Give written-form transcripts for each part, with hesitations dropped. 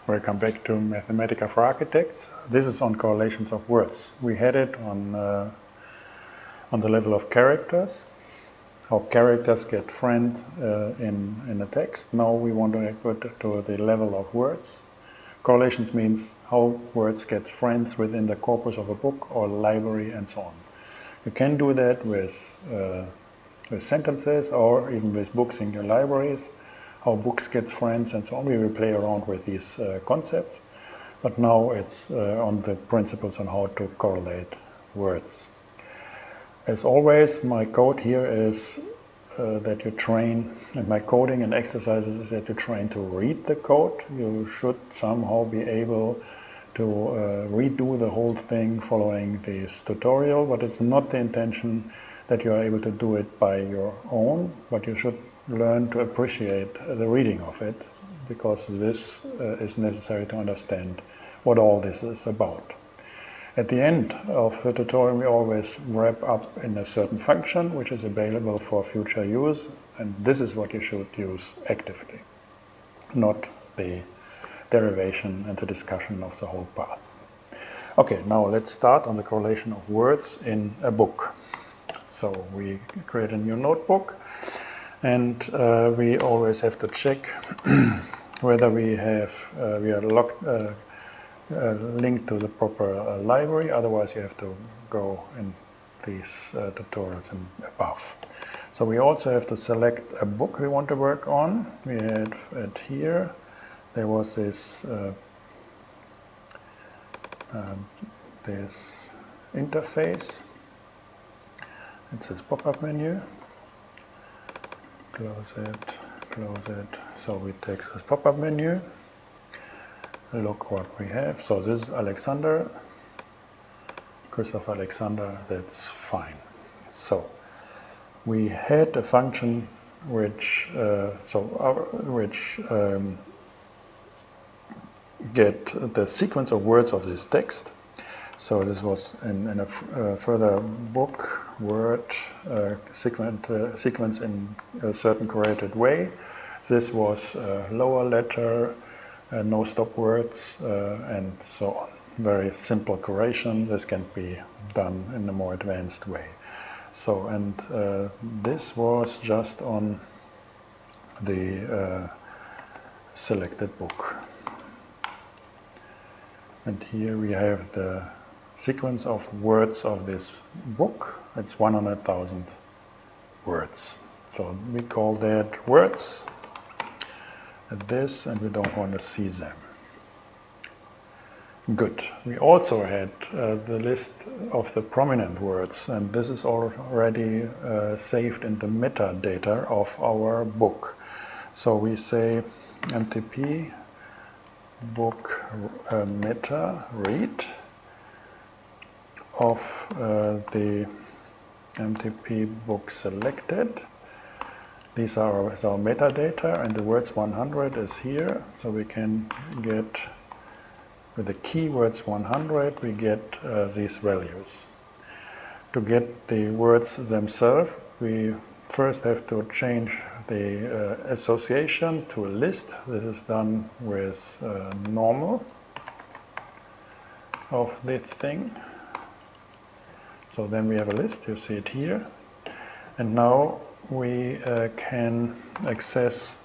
Welcome back to Mathematica for Architects. This is on correlations of words. We had it on the level of characters, how characters get friend in a text. Now we want to put it to the level of words. Correlations means how words get friends within the corpus of a book or library and so on. You can do that with sentences or even with books in your libraries. How books get friends and so on. We will play around with these concepts, but now it's on the principles on how to correlate words. As always, my code here is that you train, and my coding and exercises is that you train to read the code. You should somehow be able to redo the whole thing following this tutorial, but it's not the intention that you are able to do it by your own, but you should learn to appreciate the reading of it, because this is necessary to understand what all this is about. At the end of the tutorial, we always wrap up in a certain function which is available for future use, and this is what you should use actively, not the derivation and the discussion of the whole path. Okay, now let's start on the correlation of words in a book. So we create a new notebook. And we always have to check whether we are linked to the proper library. Otherwise, you have to go in these tutorials above. So we also have to select a book we want to work on. We had it here. There was this this interface. It says pop-up menu. Close it, close it. So we take this pop-up menu, look what we have. So this is Alexander, Christopher Alexander, that's fine. So we had a function which get the sequence of words of this text. So this was in a further book word sequence in a certain correlated way. This was lower letter, no stop words, and so on. Very simple correlation. This can be done in a more advanced way. So, and this was just on the selected book. And here we have the sequence of words of this book. It's 100,000 words. So we call that words, this, and we don't want to see them. Good. We also had the list of the prominent words, and this is already saved in the metadata of our book. So we say MTP book meta read of the MTP book selected. These are our metadata, and the words 100 is here, so we can get, with the keywords 100, we get these values. To get the words themselves, we first have to change the association to a list. This is done with normal of the thing. So then we have a list, you see it here. And now we can access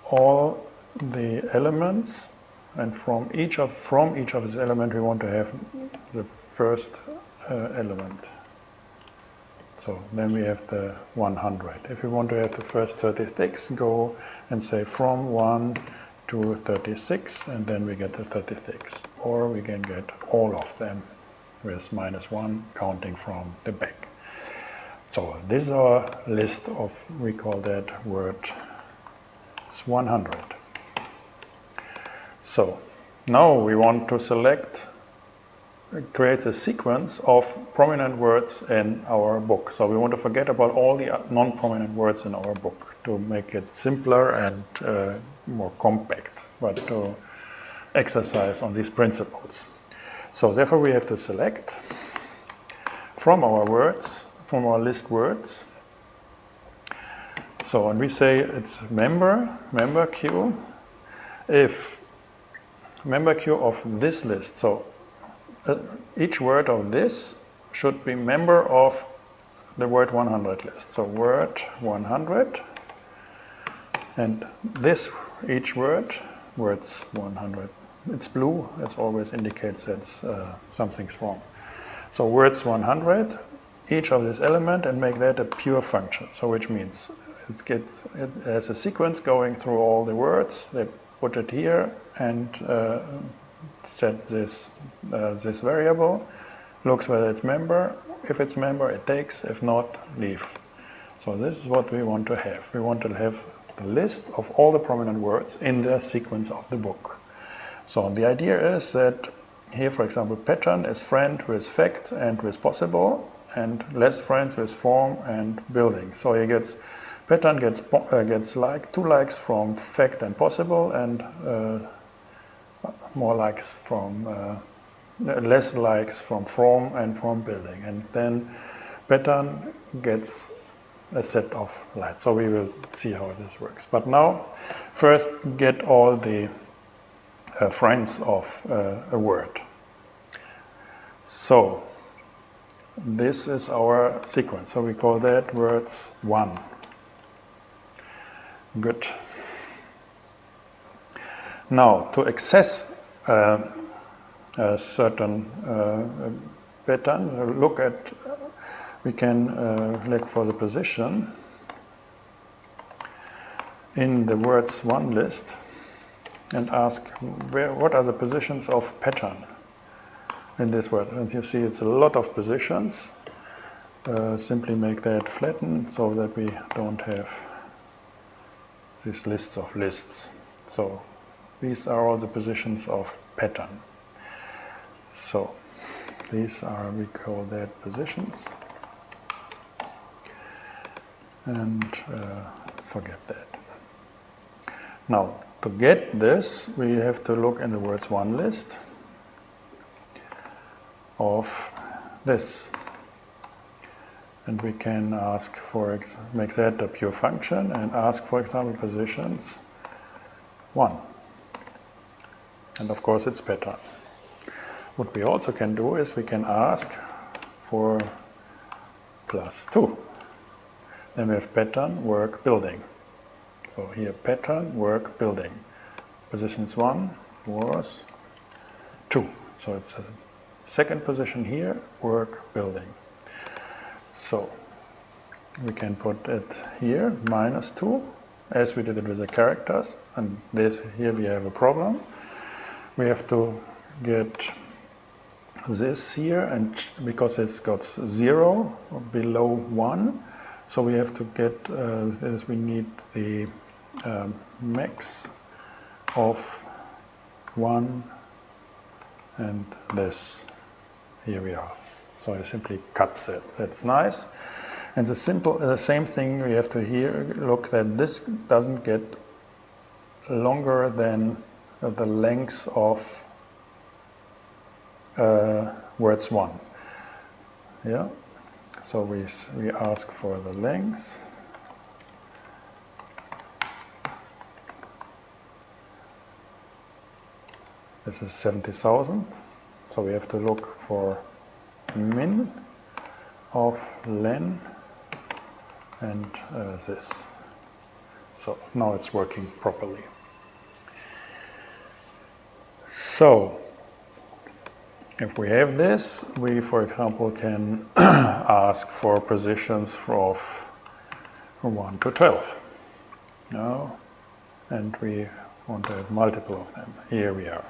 all the elements, and from each of these elements we want to have the first element. So then we have the 100. If we want to have the first 36, go and say from 1 to 36, and then we get the 36. Or we can get all of them with -1 counting from the back. So this is our list of, we call that word, it's 100. So now we want to select, it creates a sequence of prominent words in our book. So we want to forget about all the non-prominent words in our book to make it simpler and more compact, but to exercise on these principles. So therefore we have to select from our words, from our list words. So when we say it's member queue, if member queue of this list, so each word of this should be member of the word 100 list. So word 100, and this, each word, words 100. It's blue, it always indicates that something's wrong. So words 100, each of this element, and make that a pure function. So which means it has a sequence going through all the words. They put it here and set this variable, looks whether it's member. If it's member, it takes. If not, leave. So this is what we want to have. We want to have the list of all the prominent words in the sequence of the book. So the idea is that here, for example, pattern is friend with fact and with possible, and less friends with form and building. So he gets, pattern gets 2 likes from fact and possible, and more likes from less likes from form and from building. And then pattern gets a set of lights. So we will see how this works. But now, first get all the friends of a word. So this is our sequence. So we call that words 1. Good. Now, to access a certain pattern, we can look for the position in the words 1 list and ask what are the positions of pattern in this word. And you see it's a lot of positions. Simply make that flatten so that we don't have these lists of lists. So these are all the positions of pattern. So these are, we call that positions. And forget that. Now, to get this, we have to look in the words 1 list of this. And we can ask for, make that a pure function and ask, for example, positions 1. And of course it's pattern. What we also can do is we can ask for +2. Then we have pattern, work, building. So here pattern, work, building. Positions 1 was 2. So it's a second position here, work, building. So we can put it here, -2, as we did it with the characters. And this here we have a problem. We have to get this here, and because it's got 0 below 1, so we have to get this. We need the max of 1 and this. Here we are. So it simply cuts it. That's nice. And the same thing we have to here look that this doesn't get longer than the length of words 1. Yeah. So we ask for the length. This is 70,000. So we have to look for min of len and this. So now it's working properly. So if we have this, we, for example, can ask for positions from 1 to 12. No? And we want to have multiple of them. Here we are.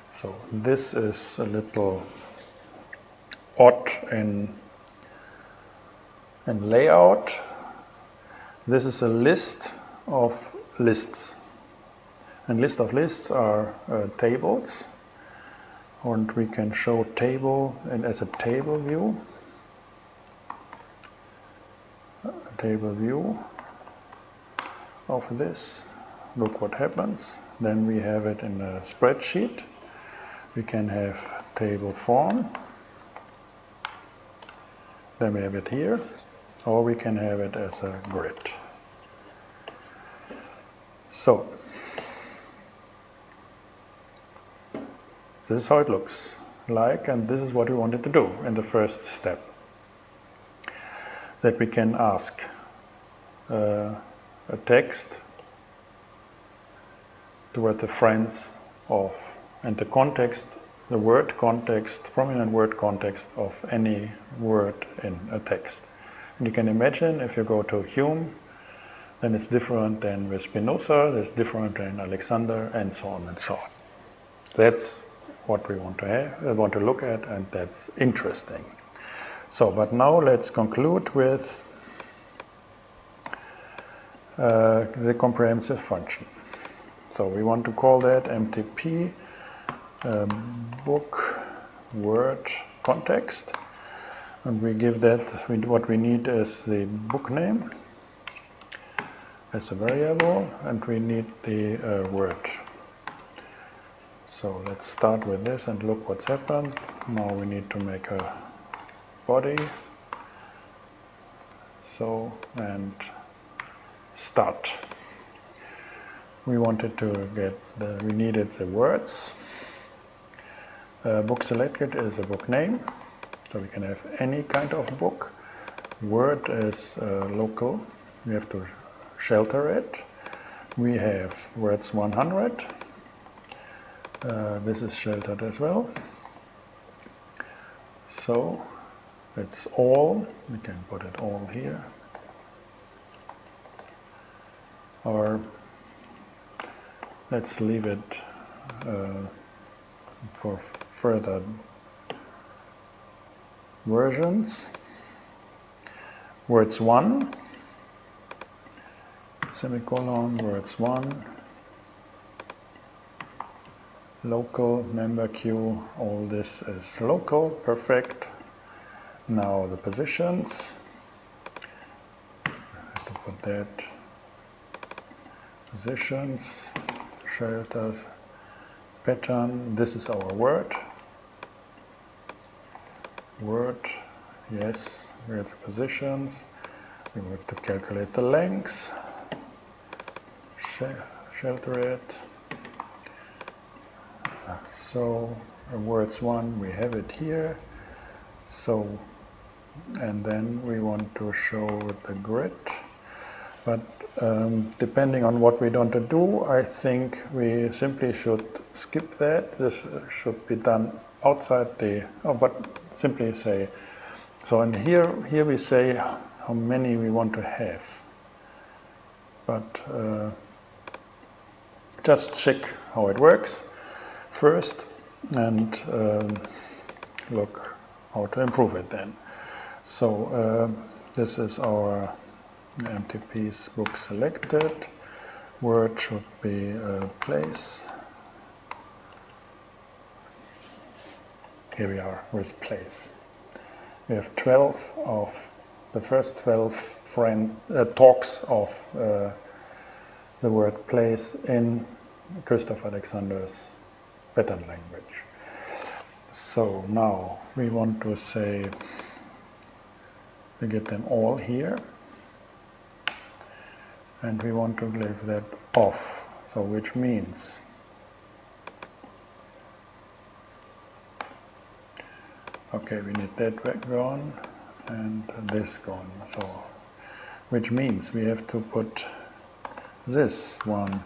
So this is a little odd in layout. This is a list of lists. And list of lists are tables. And we can show table and as a table view. A table view of this. Look what happens. Then we have it in a spreadsheet. We can have table form. Then we have it here. Or we can have it as a grid. So this is how it looks like, and this is what we wanted to do in the first step. That we can ask a text toward the friends of, and the context, the word context, prominent word context of any word in a text. And you can imagine if you go to Hume, then it's different than with Spinoza, it's different than Alexander, and so on and so on. That's what we want to have, want to look at, and that's interesting. So, but now let's conclude with the comprehensive function. So we want to call that MTP book word context, and we give that, what we need is the book name as a variable, and we need the word. So let's start with this and look what's happened. Now we need to make a body. So, and start. We wanted to get we needed the words. Book selected is a book name, so we can have any kind of book. Word is local, we have to shelter it. We have words 100, this is sheltered as well. So it's all, we can put it all here. Or let's leave it for further versions. Words 1, semicolon, words 1, local, member queue, all this is local, perfect. Now the positions, I have to put that, positions, shelters, pattern, this is our word. Word, yes, we're the positions. We have to calculate the lengths, shelter it. So words 1, we have it here. So, and then we want to show the grid. But depending on what we want to do, I think we simply should skip that. This should be done outside the, but simply say, so and here we say how many we want to have. But just check how it works first and look how to improve it then. So this is our MTP's book selected. Word should be place. Here we are with place. We have 12 of the first 12 talks of the word place in Christoph Alexander's pattern language. So now we want to say, we get them all here. And we want to leave that off, so which means okay, we need that gone and this gone, so which means we have to put this one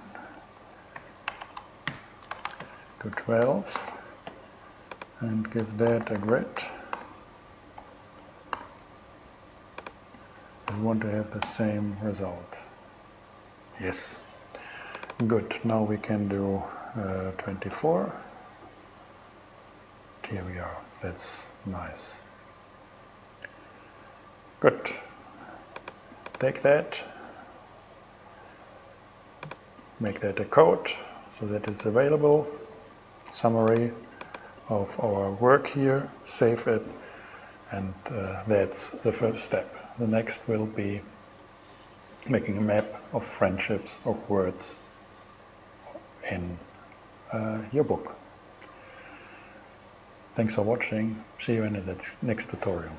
to 12 and give that a grid. We want to have the same result. Yes, good. Now we can do 24. Here we are. That's nice. Good. Take that, make that a code so that it's available. Summary of our work here, save it, and that's the first step. The next will be making a map of friendships of words in your book. Thanks for watching. See you in the next tutorial.